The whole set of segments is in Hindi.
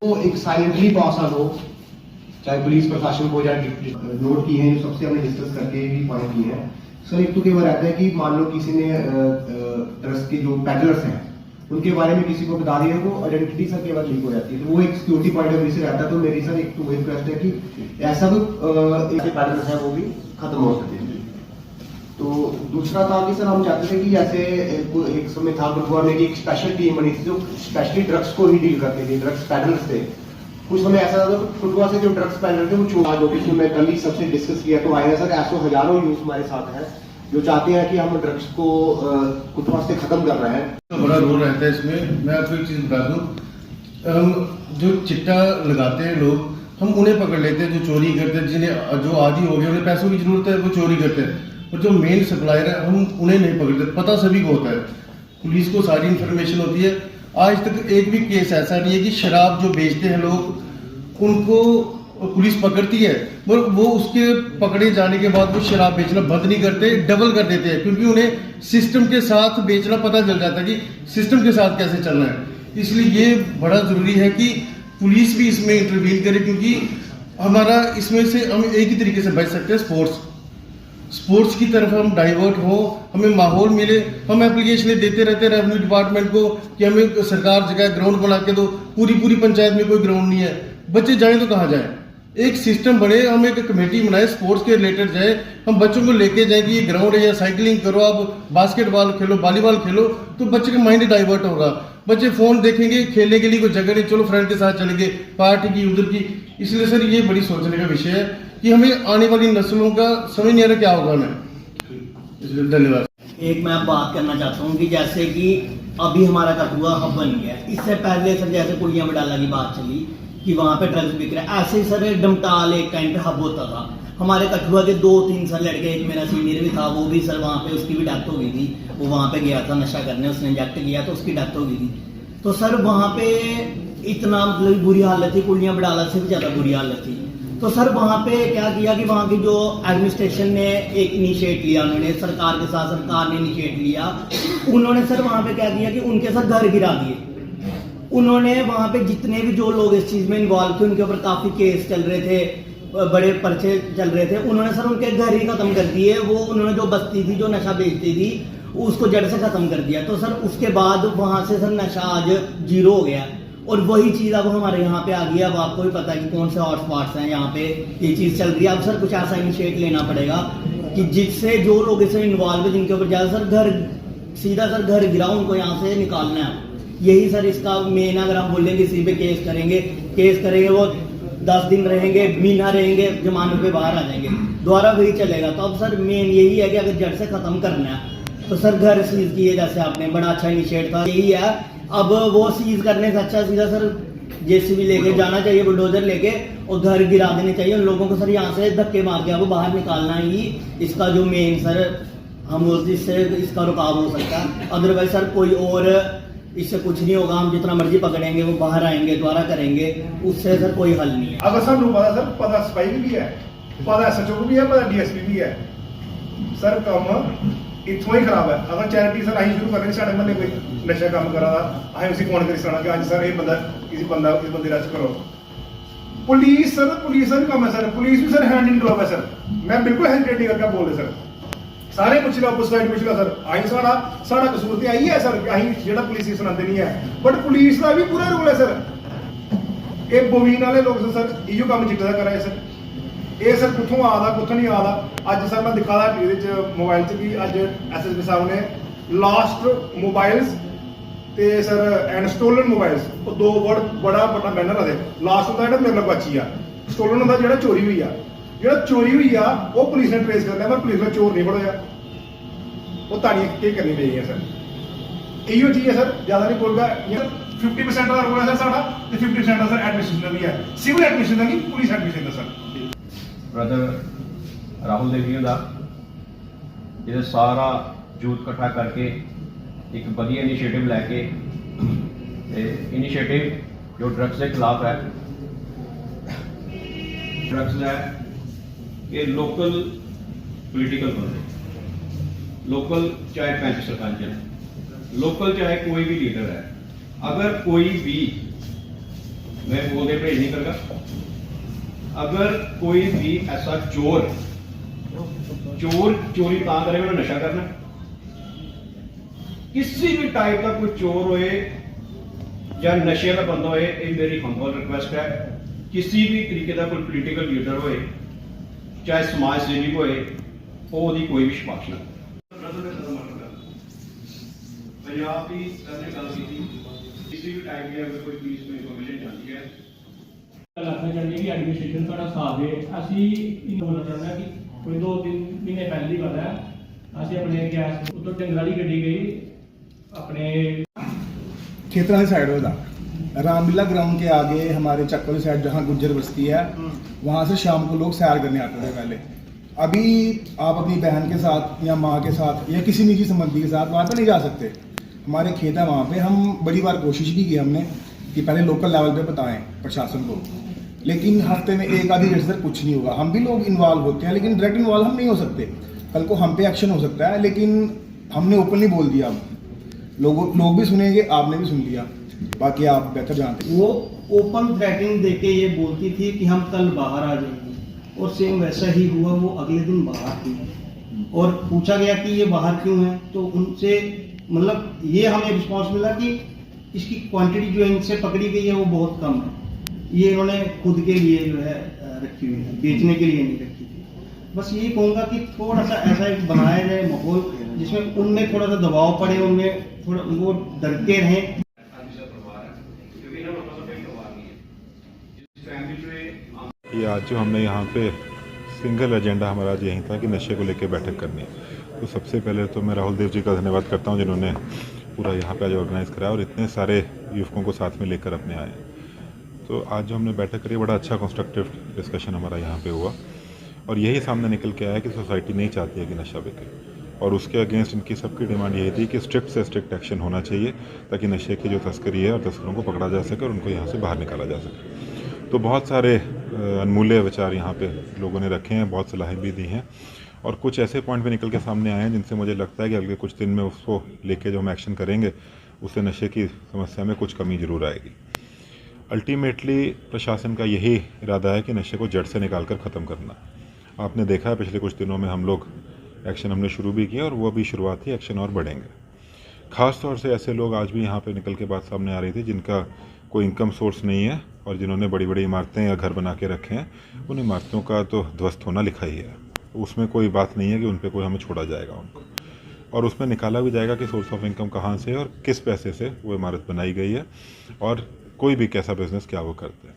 तो एक साइलेंटली पास आ लो, चाहे पुलिस प्रशासन को या नोट की है, जो सबसे हमने डिस्कस करके भी पॉइंट किए हैं सर। एक तो कई बार रहता है कि मान लो किसी ने ड्रग्स के जो पैडलर्स हैं उनके बारे में किसी को बता दिया, वो आइडेंटिटी सर के बाद लीक हो जाती है, तो वो एक सिक्योरिटी पॉइंट ऑफ व्यू से रहता है। तो मेरी सर एक तो वही रिक्वेस्ट है कि ऐसा कोई पैडलर्स है वो भी खत्म हो सके। तो दूसरा था कि सर हम चाहते थे कि जैसे एक समय था गुरुद्वारा में कि एक स्पेशल टीम बनी थी जो स्पेशली ड्रग्स को ही डील करती थी, ड्रग्स पैडलर्स थे। कुछ समय ऐसा था फुटबॉल से जो ड्रग्स पैडलर थे वो चोर लोकेशन में कल ही सबसे डिस्कस किया, तो आए सर ऐसे हजारों यूथ हमारे साथ हैं जो चाहते हैं कि हम ड्रग्स को कुटवा से खत्म कर रहे हैं। तो बड़ा रोल रहता है इसमें। मैं आपको एक चीज बता दूं, हम जो चिट्टा लगाते हैं लोग, हम उन्हें पकड़ लेते हैं जो चोरी करते हैं, जिन्हें जो आदि हो गए, उन्हें पैसों की जरूरत है, वो चोरी करते हैं। और जो मेन सप्लायर है हम उन्हें नहीं पकड़ते। पता सभी को होता है, पुलिस को सारी इन्फॉर्मेशन होती है। आज तक एक भी केस ऐसा नहीं है कि शराब जो बेचते हैं लोग उनको पुलिस पकड़ती है और वो उसके पकड़े जाने के बाद वो शराब बेचना बंद नहीं करते, डबल कर देते हैं, क्योंकि उन्हें सिस्टम के साथ बेचना पता चल जाता है कि सिस्टम के साथ कैसे चलना है। इसलिए ये बड़ा जरूरी है कि पुलिस भी इसमें इंटरवीन करे, क्योंकि हमारा इसमें से हम एक ही तरीके से बच सकते हैं, स्पोर्ट्स की तरफ हम डाइवर्ट हो, हमें माहौल मिले। हम एप्लीकेशन देते रहते हैं रेवेन्यू डिपार्टमेंट को कि हमें सरकार जगह ग्राउंड बना के दो। पूरी पंचायत में कोई ग्राउंड नहीं है, बच्चे जाएं तो कहाँ जाएं? एक सिस्टम बने, हम एक कमेटी बनाए स्पोर्ट्स के रिलेटेड जाए, हम बच्चों को लेके जाए कि ये ग्राउंड है या साइकिलिंग करो, आप बास्केटबॉल खेलो, वॉलीबॉल खेलो, तो बच्चे का माइंड डाइवर्ट होगा। बच्चे फोन देखेंगे, खेलने के लिए कोई जगह नहीं, चलो फ्रेंड के साथ चलेंगे, पार्टी की उधर की। इसलिए सर ये बड़ी सोचने का विषय है कि हमें आने वाली नस्लों का समझ नहीं आ रहा क्या होगा ना। इसलिए धन्यवाद। एक मैं बात करना चाहता हूँ कि जैसे कि अभी हमारा कठुआ हब बन गया, इससे पहले सर जैसे कुड़ियाँ बडाला की बात चली कि वहाँ पे ड्रग्स बिक रहा है, ऐसे ही सर डमटाल एक टाइम पे हब होता था। हमारे कठुआ के 2-3 सर लड़के, एक मेरा सीनियर भी था, वो भी सर वहाँ पे उसकी भी डेथ हो गई थी। वो वहाँ पे गया था नशा करने, उसने इंजेक्ट किया तो उसकी डेथ हो गई थी। तो सर वहाँ पे इतना मतलब बुरी हालत थी, कुड़ियाँ बडाला से भी ज़्यादा बुरी हालत थी। तो सर वहाँ पे क्या किया कि वहाँ की जो एडमिनिस्ट्रेशन ने एक इनिशिएट लिया, उन्होंने सरकार के साथ, सरकार ने इनिशिएट लिया। उन्होंने सर वहाँ पे क्या किया कि उनके साथ घर गिरा दिए। उन्होंने वहाँ पे जितने भी जो लोग इस चीज़ में इन्वॉल्व थे, उनके ऊपर काफ़ी केस चल रहे थे, बड़े पर्चे चल रहे थे, उन्होंने सर उनके घर ही खत्म कर दिए। वो उन्होंने जो बस्ती थी, जो नशा बेचती थी, उसको जड़ से खत्म कर दिया। तो सर उसके बाद वहाँ से सर नशा आज 0 हो गया। और वही चीज़ अब हमारे यहाँ पे आ गई। अब आपको भी पता है कि कौन से हॉटस्पॉट्स हैं यहाँ पे ये चीज़ चल रही है। अब सर कुछ ऐसा इनिशिएट लेना पड़ेगा कि जिससे जो लोग इससे इन्वॉल्व है, जिनके ऊपर ज़्यादा सर घर सीधा सर घर गिरा, उनको यहाँ से निकालना है। यही सर इसका मेन। अगर हम बोलेंगे किसी पे केस करेंगे वो 10 दिन रहेंगे, महीना रहेंगे, जमानत पे बाहर आ जाएंगे, दोबारा वही चलेगा। तो अब सर मेन यही है कि अगर जड़ से खत्म करना है तो सर घर सीज किए, जैसे आपने बड़ा अच्छा इनिशिएट था, यही है। अब वो सीज करने से अच्छा सीधा सर जेसीबी लेके जाना चाहिए, बुलडोजर लेके, और घर गिरा देने चाहिए उन लोगों को सर। यहाँ से धक्के मार के आपको बाहर निकालना ही इसका जो मेन सर हम इससे इसका रुकाव हो सकता है। अदरवाइज सर कोई और इससे कुछ नहीं होगा। हम जितना मर्जी पकड़ेंगे, वो बाहर आएंगे, दोबारा करेंगे, उससे सर कोई हल नहीं है। अगर सर पता सिपाही भी है, पता SHO भी है, पता DSP भी है, सर कम इतों ही खराब है। अगर चैरिटी सर अं शुरू करें, साढ़े महल्ले कोई नशा कम करा अं उसी फोन करी सकना कि हाँ सर ये बंदा इस बंदे रेस्ट करो। पुलिस का भी कम है सर, पुलिस भी सर हैंड इन ग्लोव है सर। मैं बिल्कुल हेजिटेट करके बोल रहे सर, सारे पुछ लो, उस साइड पुछ लो सर। अं साढ़ा कसूर तो आई है सर, अं जो पुलिस सुनाते नहीं है, बट पुलिस का भी पूरा रोल है सर। ये बोवीन वाले लोग सर इो काम चिट्टे का करा है सर। ये सर कुत्थों आता कुत्थों नहीं आता। अज सर मैं दिखा मोबाइल च भी अज SSP साहब ने लास्ट मोबाइल्स ते सर एंड स्टोलन मोबाइल्स, वो 2 वर्ड बड़ा बैनर है। लास्ट होता है मेरे को अच्छी आ, स्टोलन होता जो चोरी हुई आ, जो चोरी हुई आ वो पुलिस ने ट्रेस कर लिया, पर पुलिस ने चोर नहीं फड़ोया। वो ताड़ियां क्या करनी चाहिए सर। इो चीज है सर, ज्यादा नहीं बोलगा। 50% का रोल है सर साढ़ा, 50% का सर एडमिनिस्ट्रेशन का भी है, सिविल एडमिनिस्ट्रेशन का नहीं, पुलिस एडमिनिस्ट्रेशन का सर। ब्रदर राहुल देवी का जो सारा यूथ इकट्ठा करके एक वधिया इनिशिएटिव लैके, इनिशिएटिव जो ड्रग्स के खिलाफ है। ड्रग्स है ये लोकल पोलिटिकल बंदे, लोकल चाहे पंच सरपंच है, लोकल चाहे कोई भी लीडर है, अगर कोई भी मैं बोलते परहेज नहीं करगा। अगर कोई भी ऐसा चोर चोरी ता करेगा उन्हें नशा करना। किसी भी टाइप का कोई चोर होए या नशे का बंदा होए, ये मेरी हम्बल रिक्वेस्ट है। किसी भी तरीके का कोई पोलिटिकल लीडर होए, चाहे समाज सेवी होए, ਉਹਦੀ कोई भी सिफारिश ना पंजाब की सर ने गल की किसी भी टाइप की अगर कोई पुलिस को इन्फॉर्मेशन जाती है लगना चाहिए कि एडमिनिस्ट्रेशन थोड़ा साथ दे। ਅਸੀਂ ਇਹ ਬੋਲਣਾ ਚਾਹੁੰਦੇ ਹਾਂ ਕਿ ਕੋਈ 2-3 ਮਹੀਨੇ ਪਹਿਲਾਂ ਦੀ ਗੱਲ ਹੈ, ਅਸੀਂ ਆਪਣੇ ਗੈਸ ਉੱਤੋਂ ਟੰਗਰਾਂ ਵਾਲੀ ਗੱਡੀ ਗਈ ਆਪਣੇ खेतरा साइड होता रामलीला ग्राउंड के आगे हमारे चक्कर साइड जहाँ गुज्जर बस्ती है, वहाँ से शाम को लोग सैर करने आते थे पहले। अभी आप अपनी बहन के साथ या माँ के साथ या किसी निजी संबंधी के साथ वहाँ पे नहीं जा सकते। हमारे खेत है वहाँ पे, हम बड़ी बार कोशिश भी की हमने कि पहले लोकल लेवल पे बताएं प्रशासन को, लेकिन हफ्ते में एक आधी डेट से कुछ नहीं होगा। हम भी लोग इन्वॉल्व होते हैं, लेकिन डायरेक्ट इन्वॉल्व हम नहीं हो सकते। कल को हम पे एक्शन हो सकता है, लेकिन हमने ओपनली बोल दिया, लोग भी सुनेंगे, आपने भी सुन लिया, बाकी आप बेहतर जानते हैं। वो ओपन थ्रेटिंग देके ये बोलती थी कि हम कल बाहर आ जाएंगे, और सेम वैसा ही हुआ। वो अगले दिन बाहर थी और पूछा गया कि ये बाहर क्यों है, तो उनसे मतलब ये हमें रिस्पॉन्स मिला कि इसकी क्वांटिटी जो इनसे पकड़ी गई है वो बहुत कम है, ये इन्होंने खुद के लिए जो है रखी हुई है, बेचने के लिए नहीं रखी थी। बस यही कहूँगा कि थोड़ा सा ऐसा एक बनाया जाए माहौल जिसमें उनमें थोड़ा सा दबाव पड़े, उनमें थोड़ा वो डरते रहें। ये आज जो हमने यहाँ पे सिंगल एजेंडा हमारा आज यही था कि नशे को लेकर बैठक करनी है। तो सबसे पहले तो मैं राहुल देव जी का धन्यवाद करता हूँ जिन्होंने पूरा यहाँ पे आज ऑर्गेनाइज कराया और इतने सारे युवकों को साथ में लेकर अपने आए। तो आज जो हमने बैठक करी, बड़ा अच्छा कंस्ट्रक्टिव डिस्कशन हमारा यहाँ पे हुआ और यही सामने निकल के आया कि सोसाइटी नहीं चाहती है कि नशा बिके, और उसके अगेंस्ट इनकी सबकी डिमांड यही थी कि स्ट्रिक्ट से स्ट्रिक्ट एक्शन होना चाहिए ताकि नशे की जो तस्करी है और तस्करों को पकड़ा जा सके और उनको यहाँ से बाहर निकाला जा सके। तो बहुत सारे अनमूल्य विचार यहाँ पे लोगों ने रखे हैं, बहुत सलाहें भी दी हैं और कुछ ऐसे पॉइंट पे निकल के सामने आए हैं जिनसे मुझे लगता है कि अगले कुछ दिन में उसको लेके जो हम एक्शन करेंगे उससे नशे की समस्या में कुछ कमी ज़रूर आएगी। अल्टीमेटली प्रशासन का यही इरादा है कि नशे को जड़ से निकाल कर ख़त्म करना। आपने देखा है पिछले कुछ दिनों में हम लोग एक्शन हमने शुरू भी किया और वो अभी शुरुआत ही, एक्शन और बढ़ेंगे। ख़ास तौर से ऐसे लोग आज भी यहाँ पे निकल के बात सामने आ रही थी जिनका कोई इनकम सोर्स नहीं है और जिन्होंने बड़ी बड़ी इमारतें या घर बना के रखे हैं, उन इमारतों का तो ध्वस्त होना लिखा ही है। उसमें कोई बात नहीं है कि उन पर कोई हमें छोड़ा जाएगा उनको, और उसमें निकाला भी जाएगा कि सोर्स ऑफ इनकम कहाँ से है और किस पैसे से वो इमारत बनाई गई है और कोई भी कैसा बिज़नेस क्या वो करते हैं।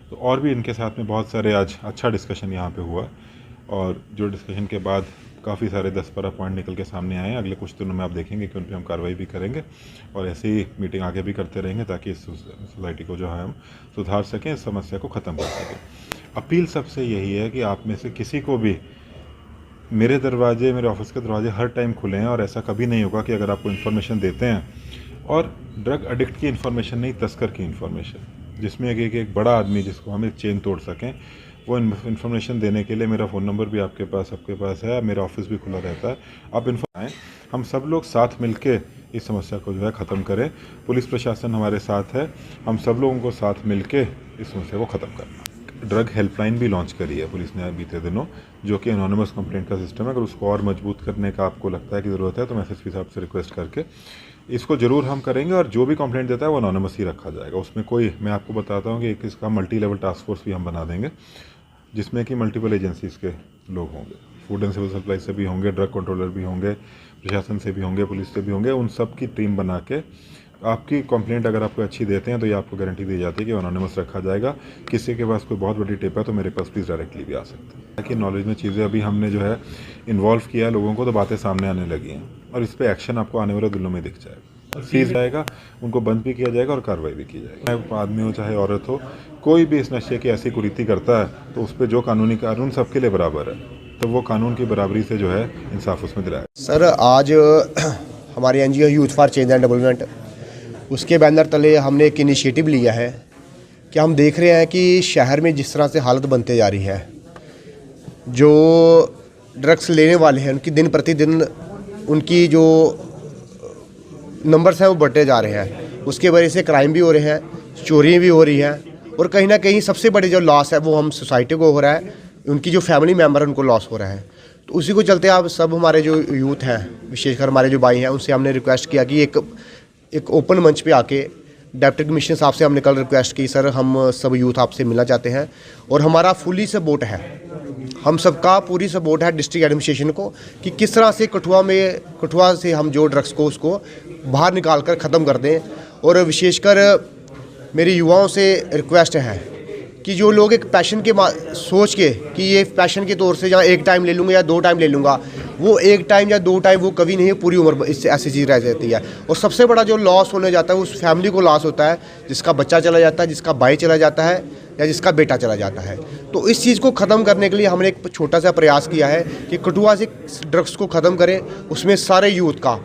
तो और भी इनके साथ में बहुत सारे आज अच्छा डिस्कशन यहाँ पे हुआ और जो डिस्कशन के बाद काफ़ी सारे 10-12 पॉइंट निकल के सामने आए हैं। अगले कुछ दिनों में आप देखेंगे कि उन पर हम कार्रवाई भी करेंगे और ऐसे ही मीटिंग आगे भी करते रहेंगे ताकि इस सोसाइटी को जो है हम सुधार सकें, इस समस्या को ख़त्म कर सकें। अपील सबसे यही है कि आप में से किसी को भी, मेरे दरवाजे, मेरे ऑफिस के दरवाजे हर टाइम खुले हैं और ऐसा कभी नहीं होगा कि अगर आपको इन्फॉर्मेशन देते हैं और ड्रग एडिक्ट की इन्फॉर्मेशन नहीं, तस्कर की इन्फॉर्मेशन, जिसमें एक बड़ा आदमी जिसको हम एक चेन तोड़ सकें, वो इन्फॉर्मेशन देने के लिए मेरा फ़ोन नंबर भी आपके पास सबके पास है, मेरा ऑफिस भी खुला रहता है। आप आएँ, हम सब लोग साथ मिलके इस समस्या को जो है ख़त्म करें। पुलिस प्रशासन हमारे साथ है, हम सब लोगों को साथ मिलके इस समस्या को ख़त्म करना। ड्रग हेल्पलाइन भी लॉन्च करी है पुलिस ने बीते दिनों, जो कि एनोनिमस कंप्लेंट का सिस्टम है। अगर उसको और मजबूत करने का आपको लगता है कि ज़रूरत है तो मैं एसएसपी साहब से रिक्वेस्ट करके इसको ज़रूर हम करेंगे और जो भी कंप्लेंट देता है वो एनोनिमस ही रखा जाएगा। उसमें कोई, मैं आपको बताता हूँ कि एक इसका मल्टी लेवल टास्क फोर्स भी हम बना देंगे जिसमें कि मल्टीपल एजेंसीज़ के लोग होंगे, फूड एंड सिविल सप्लाई से भी होंगे, ड्रग कंट्रोलर भी होंगे, प्रशासन से भी होंगे, पुलिस से भी होंगे। उन सब की टीम बना के आपकी कंप्लेंट अगर आपको अच्छी देते हैं तो ये आपको गारंटी दी जाती है कि एनोनिमस रखा जाएगा। किसी के पास कोई बहुत बड़ी टिप है तो मेरे पास प्लीज़ डायरेक्टली भी आ सकते हैं। ताकि नॉलेज में चीज़ें अभी हमने जो है इन्वॉल्व किया लोगों को, तो बातें सामने आने लगी हैं और इस पर एक्शन आपको आने वाले दिनों में दिख जाएगा, सीज जाएगा, उनको बंद भी किया जाएगा और कार्रवाई भी की जाएगी। चाहे आदमी हो चाहे औरत हो, कोई भी इस नशे की ऐसी कुरीति करता है तो उस पर जो कानूनी कानून सबके लिए बराबर है, तो वो कानून की बराबरी से जो है इंसाफ उसमें दिलाया। सर आज हमारी NGO youth for change and development, उसके बैनर तले हमने एक इनिशिएटिव लिया है कि हम देख रहे हैं कि शहर में जिस तरह से हालत बनते जा रही है, जो ड्रग्स लेने वाले हैं उनकी दिन प्रतिदिन उनकी जो नंबर्स हैं वो बढ़ते जा रहे हैं। उसके वजह से क्राइम भी हो रहे हैं, चोरी भी हो रही है और कहीं ना कहीं सबसे बड़े जो लॉस है वो हम सोसाइटी को हो रहा है, उनकी जो फैमिली मेम्बर है उनको लॉस हो रहा है। तो उसी को चलते आप सब हमारे जो यूथ हैं, विशेषकर हमारे जो भाई हैं, उनसे हमने रिक्वेस्ट किया कि एक ओपन मंच पे आके डिप्टी कमिश्नर साहब से हमने कल रिक्वेस्ट की, सर हम सब यूथ आपसे मिलना चाहते हैं और हमारा फुली सपोर्ट है, हम सबका पूरी सपोर्ट है डिस्ट्रिक्ट एडमिनिस्ट्रेशन को कि किस तरह से कठुआ से हम जो ड्रग्स को उसको बाहर निकाल कर ख़त्म कर दें। और विशेषकर मेरे युवाओं से रिक्वेस्ट है कि जो लोग एक पैशन के सोच के कि ये पैशन के तौर से जहाँ एक टाइम ले लूँगा या 2 टाइम ले लूँगा, वो 1 टाइम या 2 टाइम वो कभी नहीं, पूरी उम्र इससे ऐसी चीज़ रह जाती है। और सबसे बड़ा जो लॉस होने जाता है उस फैमिली को लॉस होता है, जिसका बच्चा चला जाता है, जिसका भाई चला जाता है या जिसका बेटा चला जाता है। तो इस चीज़ को ख़त्म करने के लिए हमने एक छोटा सा प्रयास किया है कि कठुआ से ड्रग्स को ख़त्म करें। उसमें सारे यूथ का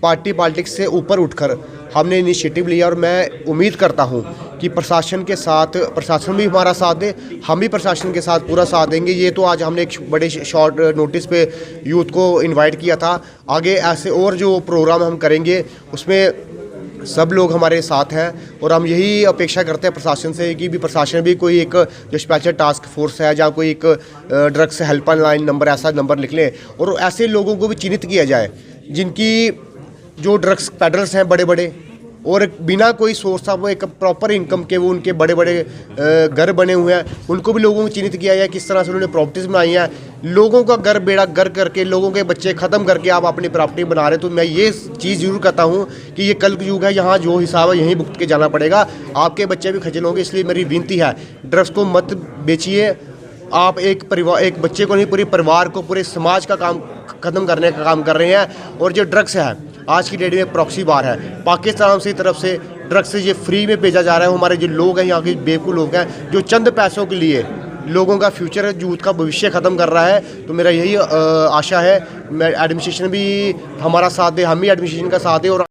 पॉलिटिक्स से ऊपर उठकर हमने इनिशिएटिव लिया और मैं उम्मीद करता हूं कि प्रशासन के साथ, प्रशासन भी हमारा साथ दे, हम भी प्रशासन के साथ पूरा साथ देंगे। ये तो आज हमने एक बड़े शॉर्ट नोटिस पे यूथ को इनवाइट किया था, आगे ऐसे और जो प्रोग्राम हम करेंगे उसमें सब लोग हमारे साथ हैं और हम यही अपेक्षा करते हैं प्रशासन से कि भी प्रशासन भी कोई एक जो स्पेशल टास्क फोर्स है या कोई एक ड्रग्स हेल्पलाइन नंबर, ऐसा नंबर लिख लें और ऐसे लोगों को भी चिन्हित किया जाए जिनकी जो ड्रग्स पेडलर्स हैं बड़े बड़े और बिना कोई सोर्स ऑफ एक प्रॉपर इनकम के वो उनके बड़े बड़े घर बने हुए हैं, उनको भी लोगों को चिन्हित किया जाए किस तरह से उन्होंने प्रॉपर्टीज़ बनाई हैं। लोगों का घर बेड़ा घर करके लोगों के बच्चे ख़त्म करके आप अपनी प्रॉपर्टी बना रहे। तो मैं ये चीज़ ज़रूर कहता हूँ कि ये कल युग है, यहाँ जो हिसाब है यहीं भुगत के जाना पड़ेगा, आपके बच्चे भी खजल होंगे। इसलिए मेरी विनती है, ड्रग्स को मत बेचिए। आप एक बच्चे को नहीं, पूरे परिवार को, पूरे समाज का काम ख़त्म करने का काम कर रहे हैं। और जो ड्रग्स है आज की डेट में प्रॉक्सी बार है, पाकिस्तान की तरफ से ड्रग्स ये फ्री में भेजा जा रहा है। हमारे जो लोग हैं यहाँ के बेवकूफ़ लोग हैं जो चंद पैसों के लिए लोगों का फ्यूचर, यूथ का भविष्य ख़त्म कर रहा है। तो मेरा यही आशा है, मैं एडमिनिस्ट्रेशन भी हमारा साथ दे, हम भी एडमिनिस्ट्रेशन का साथ दें और